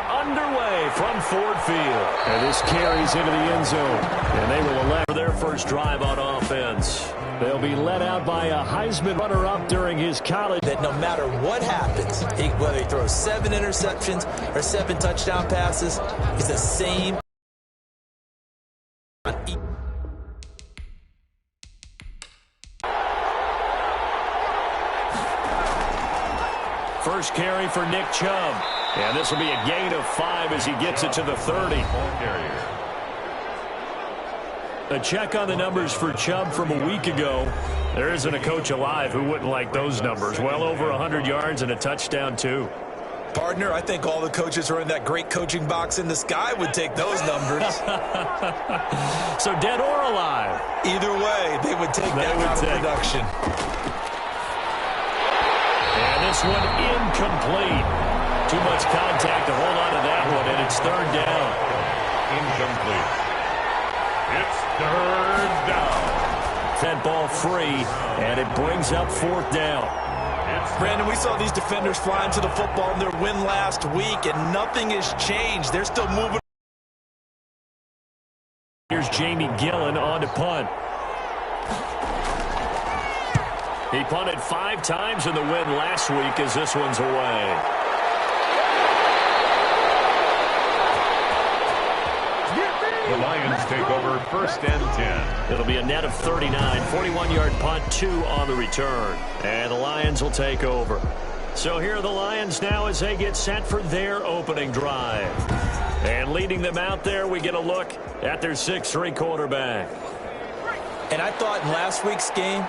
underway from Ford Field. And this carries into the end zone. And they will elect for their first drive on offense. They'll be led out by a Heisman runner-up during his college. That no matter what happens, whether he throws 7 interceptions or 7 touchdown passes, he's the same. First carry for Nick Chubb. And this will be a gain of 5 as he gets it to the 30. A check on the numbers for Chubb from a week ago. There isn't a coach alive who wouldn't like those numbers. Well over 100 yards and a touchdown, too. Partner, I think all the coaches who are in that great coaching box in the sky would take those numbers. So dead or alive? Either way, they would take that kind of production. And this one incomplete. Too much contact to hold on to that one, and it's third down. Incomplete. It's third down. That ball free, and it brings up fourth down. Brandon, we saw these defenders flying to the football in their win last week, and nothing has changed. They're still moving. Here's Jamie Gillen on to punt. He punted 5 times in the win last week as this one's away. The Lions take over first and 10. It'll be a net of 39, 41-yard punt, 2 on the return. And the Lions will take over. So here are the Lions now as they get set for their opening drive. And leading them out there, we get a look at their 6'3" quarterback. And I thought in last week's game,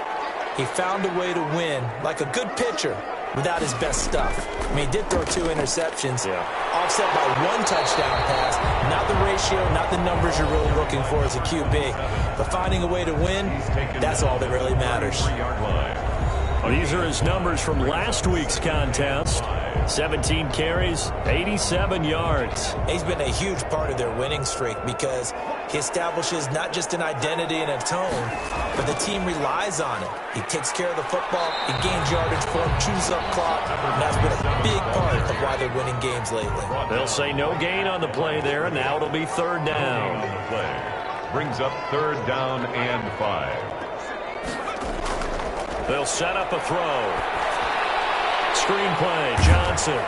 he found a way to win like a good pitcher without his best stuff. I mean, he did throw 2 interceptions, offset by 1 touchdown pass. Not the ratio, not the numbers you're really looking for as a QB. But finding a way to win, that's all that really matters. These are his numbers from last week's contest. 17 carries, 87 yards. He's been a huge part of their winning streak because he establishes not just an identity and a tone, but the team relies on it. He takes care of the football, he gains yardage for him, chews up clock, and that's been a big part of why they're winning games lately. They'll say no gain on the play there, and now it'll be third down. Brings up third down and 5. They'll set up a throw. Screenplay, Johnson.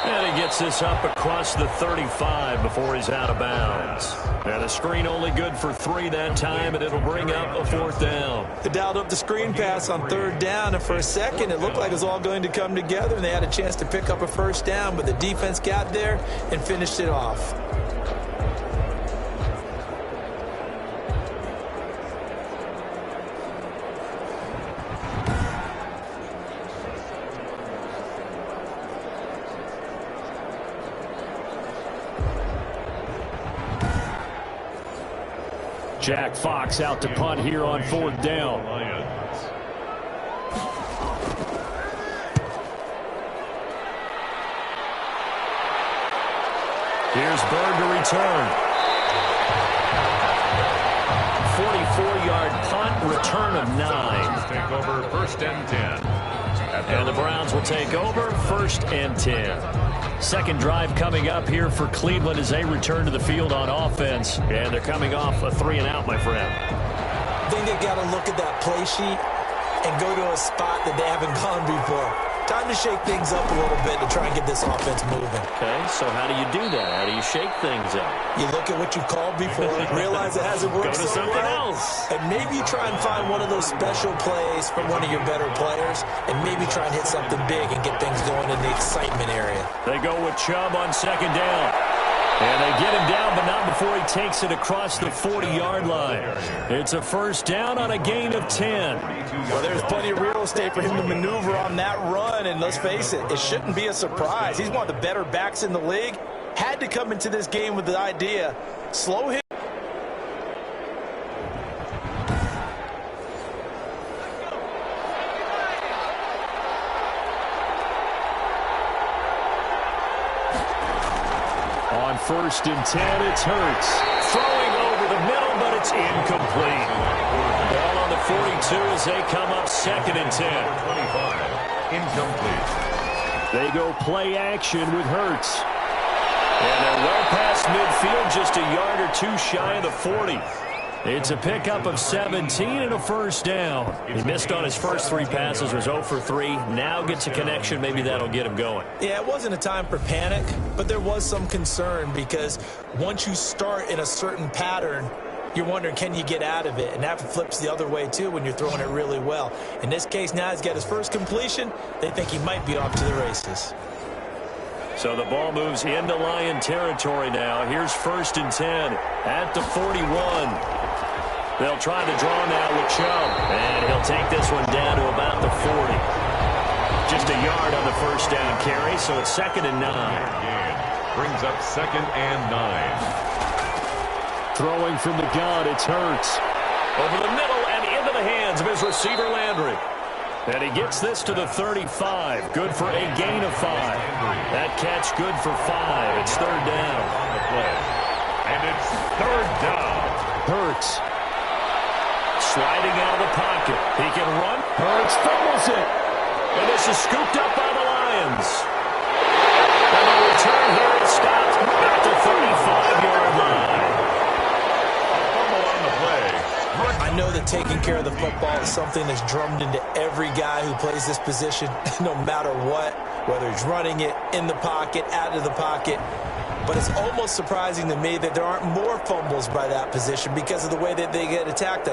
And he gets this up across the 35 before he's out of bounds. And the screen only good for 3 that time, and it'll bring up a fourth down. They dialed up the screen pass on third down, and for a second it looked like it was all going to come together, and they had a chance to pick up a first down, but the defense got there and finished it off. Jack Fox out to punt here on fourth down. Here's Bird to return. 44-yard punt, return of 9. Take over first and 10. And the Browns will take over first and 10. Second drive coming up here for Cleveland as they return to the field on offense. And they're coming off a 3-and-out, my friend. I think they've got to look at that play sheet and go to a spot that they haven't gone before. Time to shake things up a little bit to try and get this offense moving. Okay, so how do you do that? How do you shake things up? You look at what you've called before, realize it hasn't worked Go to something else. and maybe try and find one of those special plays from one of your better players, and maybe try and hit something big and get things going in the excitement area. They go with Chubb on second down. And they get him down, but not before he takes it across the 40-yard line. It's a first down on a gain of 10. Well, there's plenty of real estate for him to maneuver on that run, and let's face it, it shouldn't be a surprise. He's one of the better backs in the league. Had to come into this game with the idea, slow him. On first and 10, it's Hurts. Throwing over the middle, but it's incomplete. Ball on the 42 as they come up second and 10. 25. Incomplete. They go play action with Hurts. And they're well past midfield, just a yard or two shy of the 40. It's a pickup of 17 and a first down. He missed on his first three passes, was 0 for 3. Now gets a connection. Maybe that'll get him going. Yeah, it wasn't a time for panic, but there was some concern because once you start in a certain pattern, you're wondering, can you get out of it? And that flips the other way, too, when you're throwing it really well. In this case, now he's got his first completion. They think he might be off to the races. So the ball moves into Lion territory now. Here's 1st and 10 at the 41. They'll try to draw now with Chubb. And he'll take this one down to about the 40. Just a yard on the first down carry, so it's 2nd and 9. Brings up 2nd and 9. Throwing from the gun, it's Hurts. Over the middle and into the hands of his receiver, Landry. And he gets this to the 35. Good for a gain of 5. That catch good for 5. It's 3rd down. On the play. And it's 3rd down. Hurts. Sliding out of the pocket. He can run. Hurts fumbles it. And this is scooped up by the Lions. And the return here is stopped at the 35-yard line. Fumble on the play. I know that taking care of the football is something that's drummed into every guy who plays this position, no matter what, whether he's running it, in the pocket, out of the pocket. But it's almost surprising to me that there aren't more fumbles by that position because of the way that they get attacked.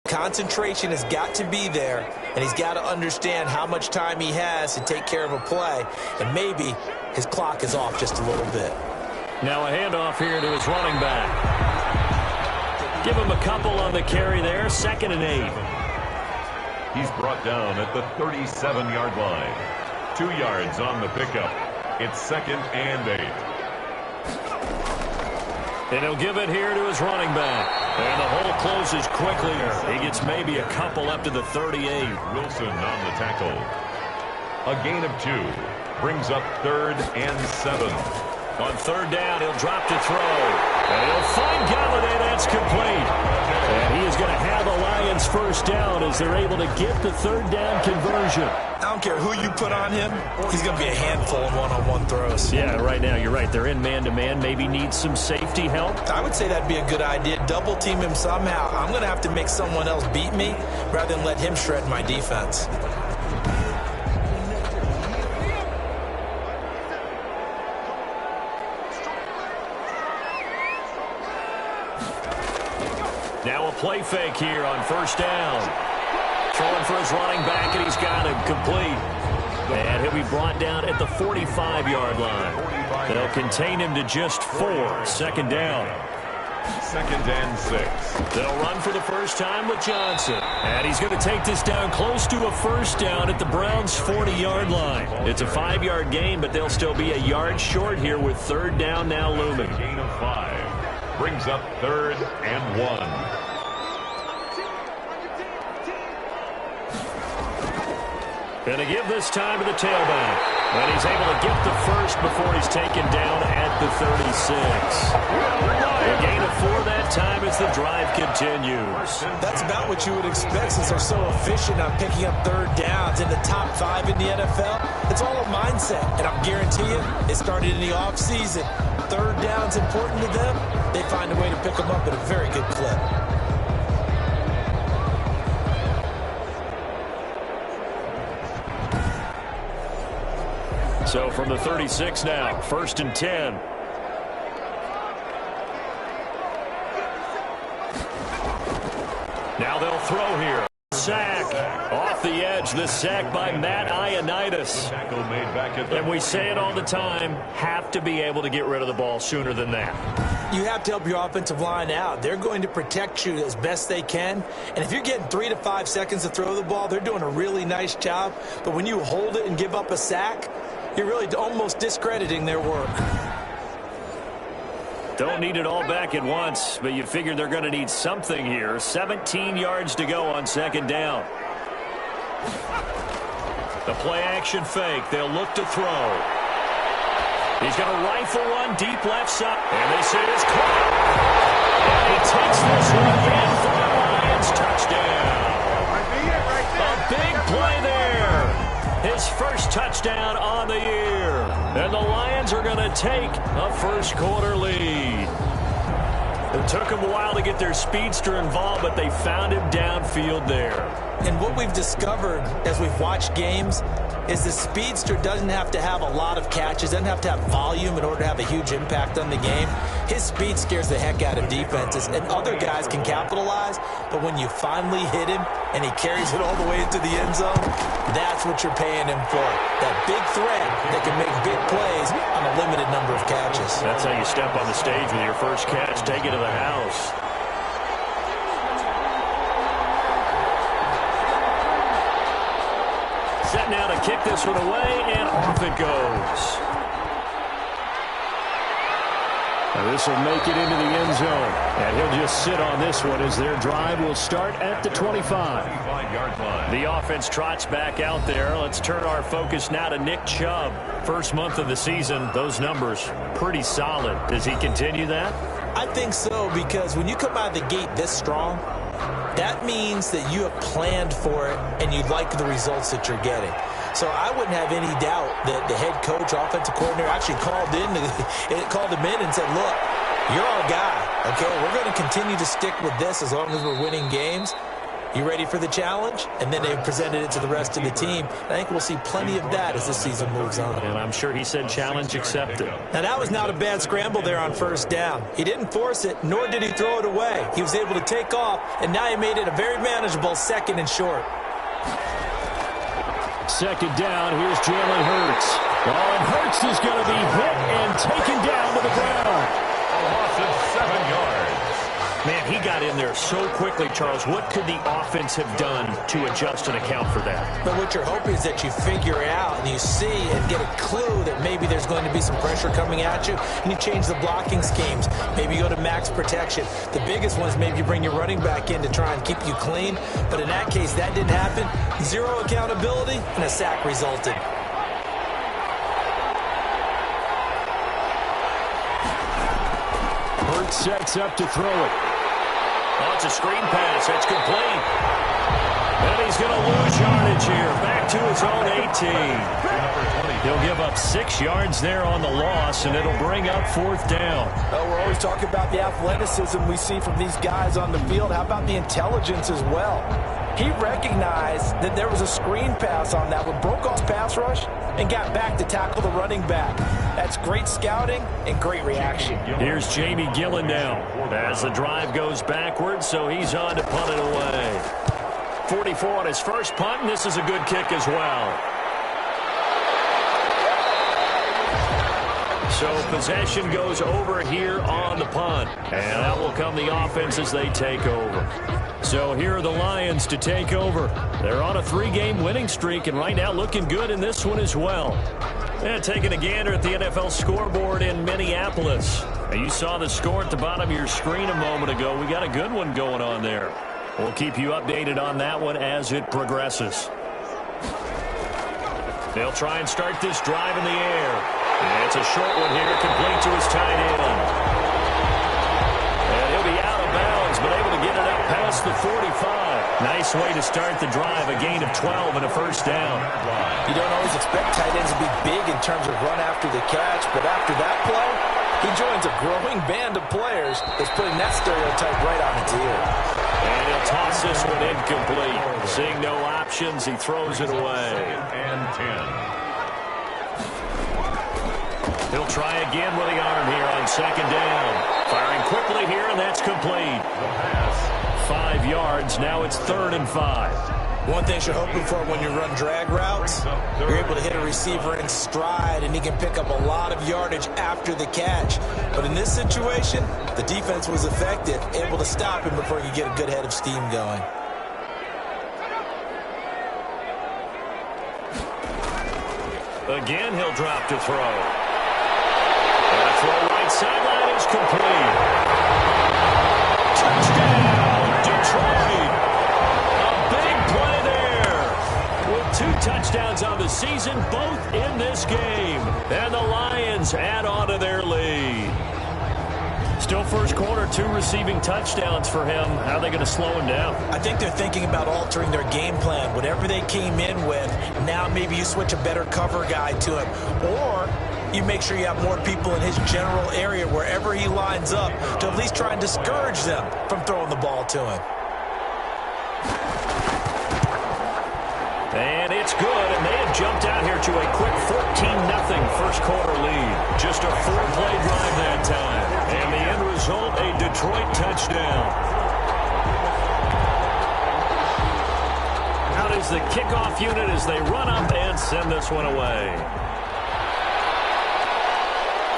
Concentration has got to be there, and he's got to understand how much time he has to take care of a play, and maybe his clock is off just a little bit. Now a handoff here to his running back. Give him a couple on the carry there, 2nd and 8. He's brought down at the 37-yard line. 2 yards on the pickup. It's 2nd and 8. And he'll give it here to his running back. And the hole closes quickly. He gets maybe a couple up to the 38. Wilson on the tackle. A gain of 2. Brings up 3rd and 7. On 3rd down, he'll drop to throw. And he'll find Galladay. That's complete. And he is going to have the Lions first down as they're able to get the 3rd down conversion. I don't care who you put on him. He's going to be a handful in one-on-one throws. Yeah, right now, you're right. They're in man-to-man. Maybe need some safety help. I would say that'd be a good idea. Double team him somehow. I'm going to have to make someone else beat me rather than let him shred my defense. Now a play fake here on 1st down. Throwing for his running back, and he's got him complete. And he'll be brought down at the 45-yard line. They'll contain him to just 4. 2nd down. 2nd and 6. They'll run for the first time with Johnson. And he's going to take this down close to a first down at the Browns' 40-yard line. It's a 5-yard gain, but they'll still be a yard short here with 3rd down now looming. Gain of 5. Brings up 3rd and 1. Going to give this time to the tailback. And he's able to get the first before he's taken down at the 36. A gain of 4 that time as the drive continues. That's about what you would expect since they're so efficient on picking up 3rd downs in the top 5 in the NFL. It's all a mindset, and I'll guarantee you it started in the offseason. 3rd down's important to them. They find a way to pick them up at a very good clip. So from the 36 now, 1st and 10. Now they'll throw here. Sack. Off the edge, the sack by Matt Ioannidis. Tackle made back at the... And we say it all the time, have to be able to get rid of the ball sooner than that. You have to help your offensive line out. They're going to protect you as best they can. And if you're getting 3 to 5 seconds to throw the ball, they're doing a really nice job. But when you hold it and give up a sack, you're really almost discrediting their work. Don't need it all back at once, but you figure they're going to need something here. 17 yards to go on 2nd down. The play-action fake. They'll look to throw. He's going to rifle one deep left side. And this is caught. And he takes this one in for the Lions. Touchdown. A big play there. his first touchdown on the year. And the Lions are going to take a first-quarter lead. It took them a while to get their speedster involved, but they found him downfield there. And what we've discovered as we've watched games is the speedster doesn't have to have a lot of catches, doesn't have to have volume in order to have a huge impact on the game. His speed scares the heck out of defenses, and other guys can capitalize, but when you finally hit him and he carries it all the way into the end zone, that's what you're paying him for. That big threat that can make big plays on a limited number of catches. That's how you step on the stage with your first catch, take it to the house. Set now to kick this one away, and off it goes. Now this will make it into the end zone, and he'll just sit on this one as their drive will start at the 25-yard line. The offense trots back out there. Let's turn our focus now to Nick Chubb. First month of the season, those numbers pretty solid. Does he continue that? I think so, because when you come out of the gate this strong, that means that you have planned for it and you like the results that you're getting. So I wouldn't have any doubt that the head coach, offensive coordinator, actually called him in and said, look, you're our guy, okay? We're going to continue to stick with this as long as we're winning games. You ready for the challenge? And then they presented it to the rest of the team. I think we'll see plenty of that as the season moves on. And I'm sure he said challenge accepted. Now, that was not a bad scramble there on first down. He didn't force it, nor did he throw it away. He was able to take off, and now he made it a very manageable second and short. Second down, here's Jalen Hurts. Oh, and Hurts is going to be hit and taken down to the ground. A loss of 7 yards. Man, he got in there so quickly, Charles. What could the offense have done to adjust and account for that? But what you're hoping is that you figure it out and you see and get a clue that maybe there's going to be some pressure coming at you, and you change the blocking schemes. Maybe you go to max protection. The biggest one is maybe you bring your running back in to try and keep you clean. But in that case, that didn't happen. Zero accountability, and a sack resulted. Hurts sets up to throw it. Oh, it's a screen pass. That's complete. And he's going to lose yardage here. Back to his own 18. He'll give up 6 yards there on the loss, and it'll bring up fourth down. Well, we're always talking about the athleticism we see from these guys on the field. How about the intelligence as well? He recognized that there was a screen pass on that one, broke off pass rush, and got back to tackle the running back. That's great scouting and great reaction. Here's Jamie Gillen now as the drive goes backwards, so he's on to punt it away. 44 on his first punt, and this is a good kick as well. So possession goes over here on the punt, and out will come the offense as they take over. So here are the Lions to take over. They're on a 3-game winning streak, and right now looking good in this one as well. And taking a gander at the NFL scoreboard in Minneapolis. Now, you saw the score at the bottom of your screen a moment ago. We got a good one going on there. We'll keep you updated on that one as it progresses. They'll try and start this drive in the air. And it's a short one here, complete to his tight end. And he'll be out of bounds, but able to get it up past the 45. Nice way to start the drive, a gain of 12 and a first down. You don't always expect tight ends to be big in terms of run after the catch, but after that play, he joins a growing band of players that's putting that stereotype right on its ear. And he'll toss this one incomplete. Seeing no options, he throws it away. And 10. He'll try again with the arm here on second down. Firing quickly here, and that's complete. 5 yards. Now it's 3rd and 5. One thing you're hoping for when you run drag routes, you're able to hit a receiver in stride, and he can pick up a lot of yardage after the catch. But in this situation, the defense was effective, able to stop him before he could get a good head of steam going. Again, he'll drop to throw. And a throw right sideline is complete. Touchdown, Detroit. A big play there. With 2 touchdowns on the season, both in this game. And the Lions add on to their lead. Still first quarter, 2 receiving touchdowns for him. How are they going to slow him down? I think they're thinking about altering their game plan. Whatever they came in with, now maybe you switch a better cover guy to him. Or you make sure you have more people in his general area wherever he lines up to at least try and discourage them from throwing the ball to him. And it's good, and they have jumped out here to a quick 14-0 first quarter lead. Just a 4-play drive that time. And the end result, a Detroit touchdown. Out is the kickoff unit as they run up and send this one away.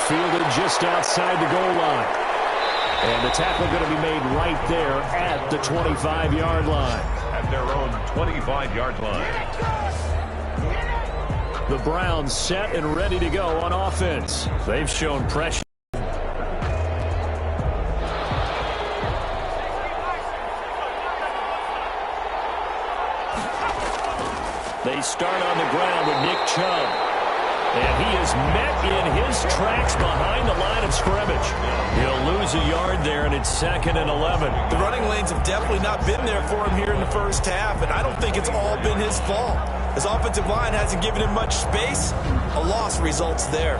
Fielded just outside the goal line. And the tackle going to be made right there at the 25-yard line. At their own 25-yard line. The Browns set and ready to go on offense. They've shown pressure. They start on the ground with Nick Chubb. And he is met in his tracks behind the line of scrimmage. He'll lose a yard there, and it's 2nd and 11. The running lanes have definitely not been there for him here in the first half, and I don't think it's all been his fault. His offensive line hasn't given him much space. A loss results there.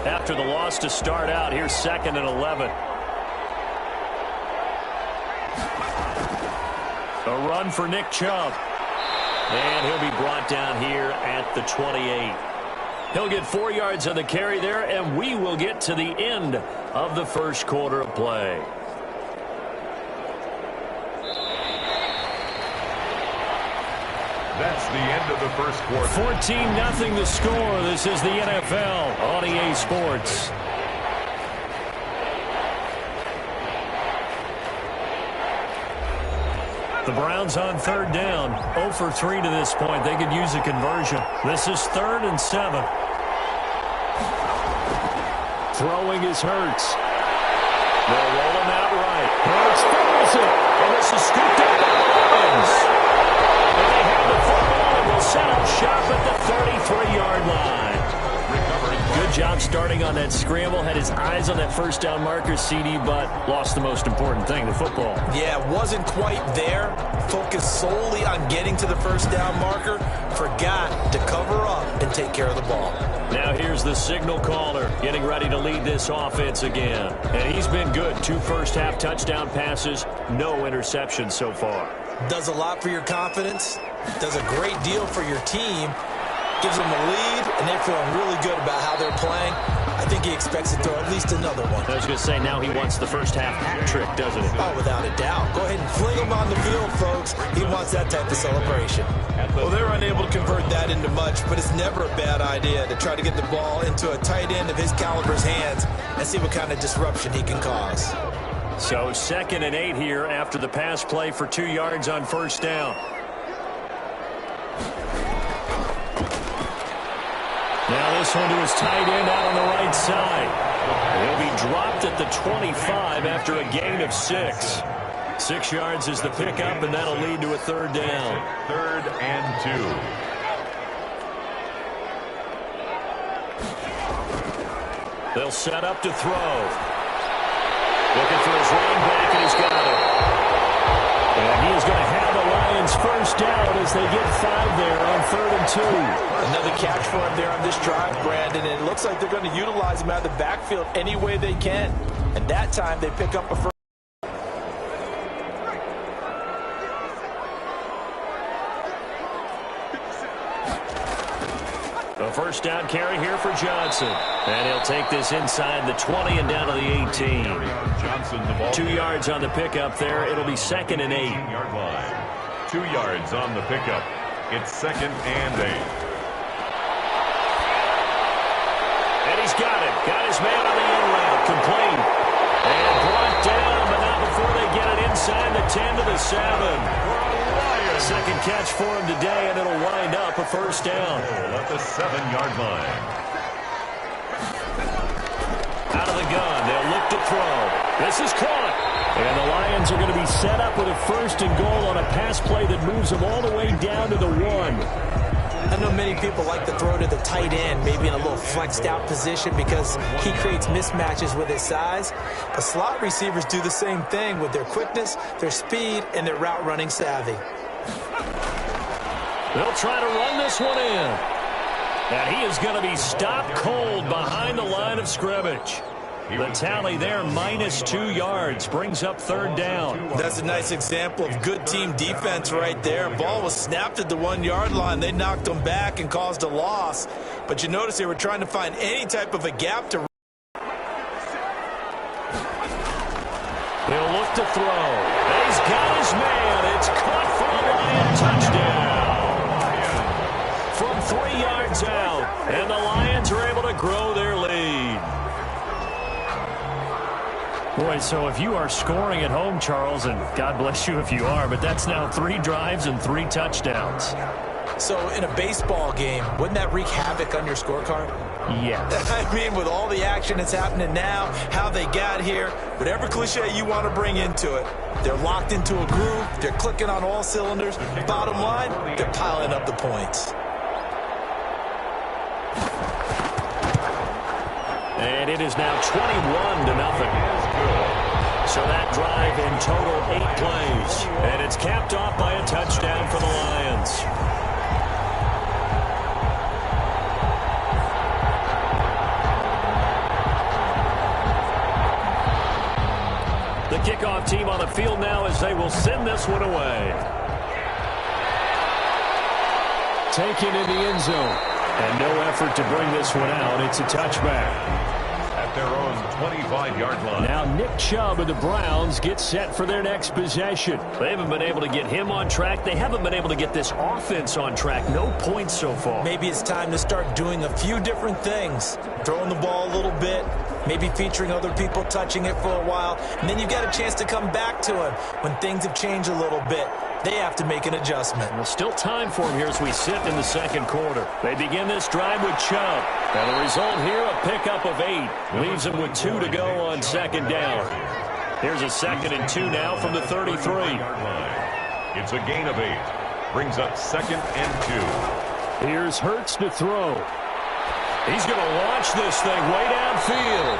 After the loss to start out, here's 2nd and 11. A run for Nick Chubb. And he'll be brought down here at the 28. He'll get 4 yards on the carry there, and we will get to the end of the first quarter of play. That's the end of the first quarter. 14-0 the score. This is the NFL on EA Sports. The Browns on 3rd down. 0 for 3 to this point. They could use a conversion. This is 3rd and 7. Throwing is Hurts. They'll roll him out right. Hurts fumbles it. And this is scooped up by the Lions. And they have the football and will set up shop at the 33-yard line. Good job starting on that scramble. Had his eyes on that first down marker, CD, but lost the most important thing, the football. Yeah, wasn't quite there. Focused solely on getting to the first down marker. Forgot to cover up and take care of the ball. Now here's the signal caller getting ready to lead this offense again. And he's been good. 2 first-half touchdown passes, no interceptions so far. Does a lot for your confidence. Does a great deal for your team. Gives them a lead, and they're feeling really good about how they're playing. I think he expects to throw at least another one. I was going to say, now he wants the first half hat trick, doesn't he? Oh, without a doubt. Go ahead and fling him on the field, folks. He wants that type of celebration. Well, they're unable to convert that into much, but it's never a bad idea to try to get the ball into a tight end of his caliber's hands and see what kind of disruption he can cause. So 2nd and 8 here after the pass play for 2 yards on first down. Now this one to his tight end out on the right side. He'll be dropped at the 25 after a gain of 6. 6 yards is the pickup, and that'll lead to a 3rd down. 3rd and 2. They'll set up to throw. Looking for his running back, and he's got it. And he is going to have the Lions first down as they get 5 there on 3rd and 2. Another catch for him there on this drive, Brandon, and it looks like they're going to utilize him out of the backfield any way they can. And that time they pick up a first. A first down carry here for Johnson. And he'll take this inside the 20 and down to the 18. Johnson, the ball. 2 yards on the pickup there. It'll be 2nd and 8. 18-yard line. 2 yards on the pickup. It's 2nd and 8. And he's got it. Got his man on the in route. Complete. And brought down, but not before they get it inside the 10 to the 7. Second catch for him today, and it'll wind up a first down. At the 7-yard line. Out of the gun, they'll look to throw. This is caught. And the Lions are going to be set up with a 1st and goal on a pass play that moves them all the way down to the 1. I know many people like to throw to the tight end, maybe in a little flexed out position because he creates mismatches with his size. But slot receivers do the same thing with their quickness, their speed, and their route running savvy. They'll try to run this one in. And he is going to be stopped cold behind the line of scrimmage. The tally there, -2 yards, brings up 3rd down. That's a nice example of good team defense right there. Ball was snapped at the 1-yard line. They knocked them back and caused a loss. But you notice they were trying to find any type of a gap to. He'll look to throw. He's got his man. It's caught for a Lion touchdown. From 3 yards out, and the Lions are able to grow their lead. Boy, so if you are scoring at home, Charles, and God bless you if you are, but that's now 3 drives and 3 touchdowns. So in a baseball game, wouldn't that wreak havoc on your scorecard? Yes. I mean, with all the action that's happening now, how they got here, whatever cliche you want to bring into it, they're locked into a groove, they're clicking on all cylinders. Bottom line, they're piling up the points. And it is now 21-0. So that drive in total 8 plays. And it's capped off by a touchdown for the Lions. The kickoff team on the field now as they will send this one away. Taken in the end zone. And no effort to bring this one out. It's a touchback. At their own 25-yard line. Now Nick Chubb of the Browns gets set for their next possession. They haven't been able to get him on track. They haven't been able to get this offense on track. No points so far. Maybe it's time to start doing a few different things. Throwing the ball a little bit, maybe featuring other people touching it for a while, and then you've got a chance to come back to him when things have changed a little bit. They have to make an adjustment. Well, still time for him here as we sit in the 2nd quarter. They begin this drive with Chubb. And the result here, a pickup of 8. Leaves them with 2 to go on 2nd down. Here's a 2nd and 2 now from the 33. It's a gain of 8. Brings up 2nd and 2. Here's Hurts to throw. He's going to launch this thing way downfield.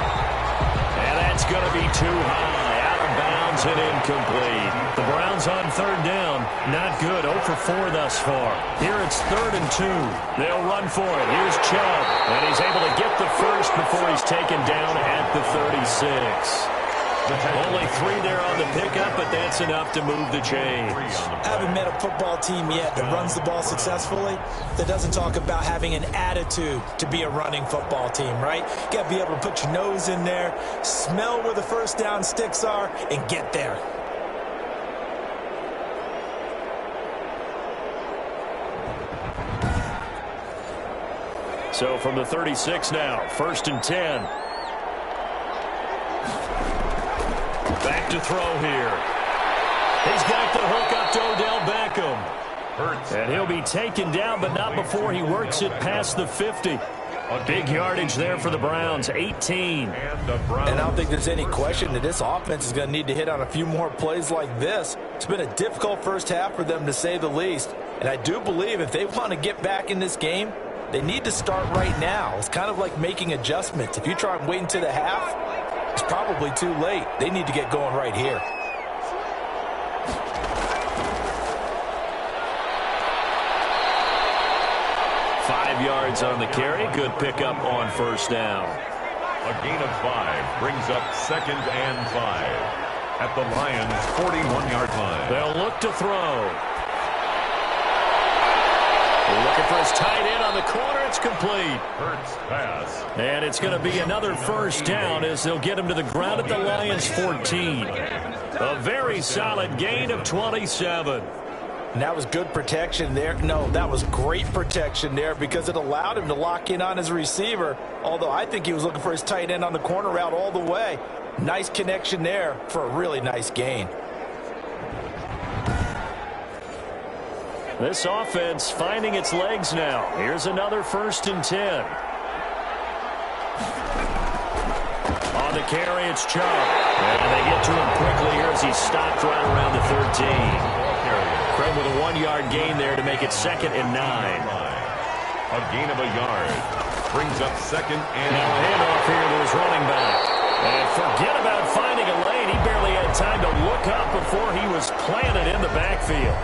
And that's going to be too high. Out of bounds and incomplete. The Browns on 3rd down. Not good. 0 for 4 thus far. Here it's 3rd and 2. They'll run for it. Here's Chubb. And he's able to get the first before he's taken down at the 36. Only 3 there on the pickup, but that's enough to move the chains. I haven't met a football team yet that runs the ball successfully that doesn't talk about having an attitude to be a running football team, right? You got to be able to put your nose in there, smell where the first down sticks are, and get there. So from the 36 now, 1st and 10. Back to throw here. He's got the hook up to Odell Beckham. Hurts. And he'll be taken down, but not before he works it past the 50. Big yardage there for the Browns, 18. And I don't think there's any question that this offense is going to need to hit on a few more plays like this. It's been a difficult first half for them, to say the least. And I do believe if they want to get back in this game, they need to start right now. It's kind of like making adjustments. If you try and wait until the half, it's probably too late. They need to get going right here. Yards on the carry. Good pickup on 1st down. A gain of 5 brings up 2nd and 5 at the Lions' 41-yard line. They'll look to throw. They're looking for his tight end on the corner. It's complete. Hurts pass. And it's going to be another 1st down as they'll get him to the ground at the Lions' 14. A very solid gain of 27. And that was good protection there. No, that was great protection there because it allowed him to lock in on his receiver, although I think he was looking for his tight end on the corner route all the way. Nice connection there for a really nice gain. This offense finding its legs now. Here's another 1st and 10. On the the carry. It's Chubb. And they get to him quickly here as he's stopped right around the 13. Craig with a 1-yard gain there to make it 2nd and 9. A gain of a yard. Brings up 2nd and now a handoff here to his running back. And forget about finding a lane. He barely had time to look up before he was planted in the backfield.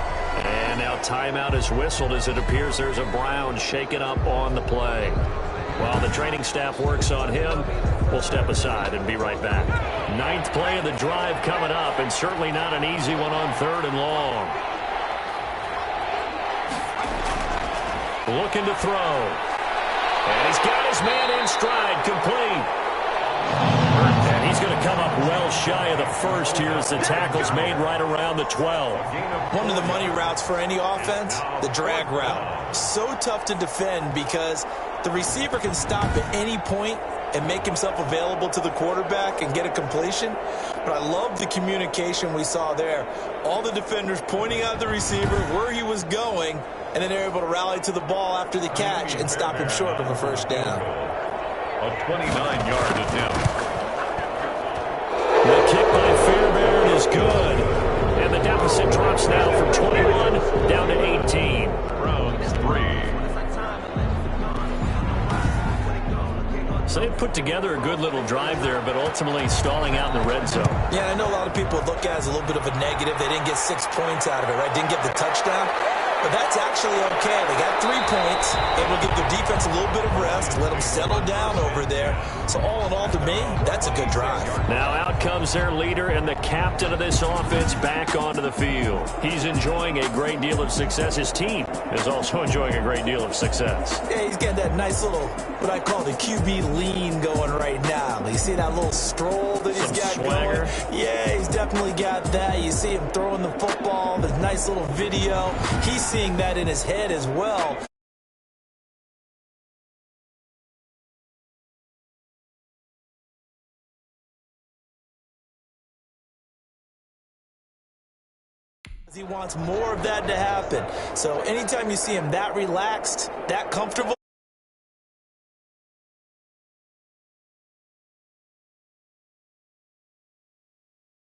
And now timeout is whistled as it appears there's a Brown shaken up on the play. While the training staff works on him, we'll step aside and be right back. 9th play of the drive coming up, and certainly not an easy one on 3rd and long. Looking to throw. And he's got his man in stride, complete. And he's going to come up well shy of the first here as the tackle's made right around the 12. One of the money routes for any offense, the drag route. So tough to defend because the receiver can stop at any point and make himself available to the quarterback and get a completion. But I love the communication we saw there. All the defenders pointing out the receiver where he was going, and then they're able to rally to the ball after the catch and stop him short of a first down. A 29-yard attempt. The kick by Fairbairn is good. And the deficit drops now from 21 down to 18. Browns 3. So they put together a good little drive there, but ultimately stalling out in the red zone. Yeah, I know a lot of people look at it as a little bit of a negative. They didn't get 6 points out of it, right? Didn't get the touchdown. But that's actually okay. They got 3 points, able to give their defense a little bit of rest, let them settle down over there. So all in all, to me, that's a good drive. Now out comes their leader and the captain of this offense back onto the field. He's enjoying a great deal of success. His team is also enjoying a great deal of success. Yeah, he's got that nice little, what I call the QB lean going right now. You see that little stroll that he's got swagger going? Yeah, he's definitely got that. You see him throwing the football, the nice little video. He's seeing that in his head as well. He wants more of that to happen. So anytime you see him that relaxed, that comfortable,